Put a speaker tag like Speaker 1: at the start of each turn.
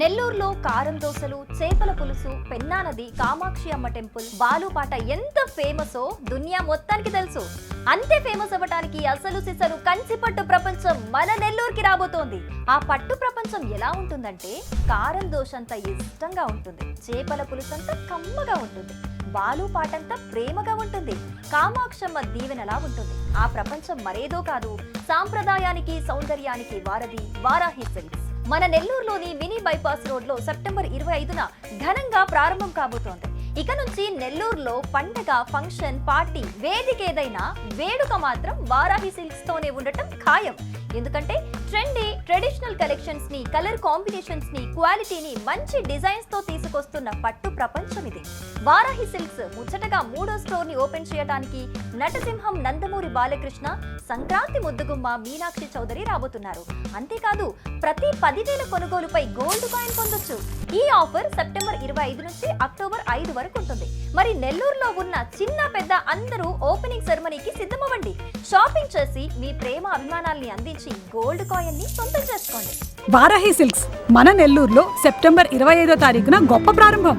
Speaker 1: నెల్లూరులో కారం దోసలు, చేపల పులుసు, పెన్నా నది, కామాక్షి అమ్మ టెంపుల్, బాలుపాట ఎంత ఫేమసో దునియా మొత్తానికి తెలుసు. అంతే ఫేమస్ అవ్వడానికి అసలు సిసలు కంచిపట్టు ప్రపంచం మన నెల్లూరుకి రాబోతోంది. ఆ పట్టు ప్రపంచం ఎలా ఉంటుందంటే కారం దోశ అంత ఇష్టంగా ఉంటుంది, చేపల పులుసు అంతా కమ్మగా ఉంటుంది, బాలుపాటంతా ప్రేమగా ఉంటుంది, కామాక్షమ్మ దీవెనలా ఉంటుంది. ఆ ప్రపంచం మరేదో కాదు, సాంప్రదాయానికి సౌందర్యానికి వారధి వారాహి సిల్క్స్. మన నెల్లూరులోని మినీ బైపాస్ రోడ్ లో సెప్టెంబర్ 25న ఘనంగా ప్రారంభం కాబోతోంది. ఇక నుంచి నెల్లూరులో పండగ, ఫంక్షన్, పార్టీ, వేదిక ఏదైనా వేడుక మాత్రం వారాహి సిల్క్స్ తోనే ఉండటం ఖాయం. ఎందుకంటే ట్రెండీ ట్రెడిషనల్ కలెక్షన్స్ ని, కలర్ కాంబినేషన్స్ ని, క్వాలిటీని మంచి డిజైన్స్ తో తీసుకొస్తున్న పట్టు ప్రపంచం ఇది. వారాహి సిల్క్స్ ముచ్చటగా 3వ స్టోర్ ని ఓపెన్ చేయడానికి నటసింహం నందమూరి బాలకృష్ణ, సంక్రాంతి ముద్దుగుమ్మ మీనాక్షి చౌదరి రాబోతున్నారు. అంతేకాదు ప్రతి 10,000 కొనుగోలుపై గోల్డ్ కాయిన్ పొందొచ్చు. ఈ ఆఫర్ సెప్టెంబర్ 25 నుంచి అక్టోబర్ 5 వరకు ఉంటుంది. మరి నెల్లూరులో ఉన్న చిన్న పెద్ద అందరూ ఓపెనింగ్ సెరమనీకి సిద్ధమవ్వండి. షాపింగ్ చేసి మీ ప్రేమ అభిమానాల్ని అందించి గోల్డ్ కాయిన్ ని సొంతం చేసుకోండి.
Speaker 2: వారాహి సిల్క్స్ మన నెల్లూరులో సెప్టెంబర్ 25వ తారీఖున గొప్ప ప్రారంభం.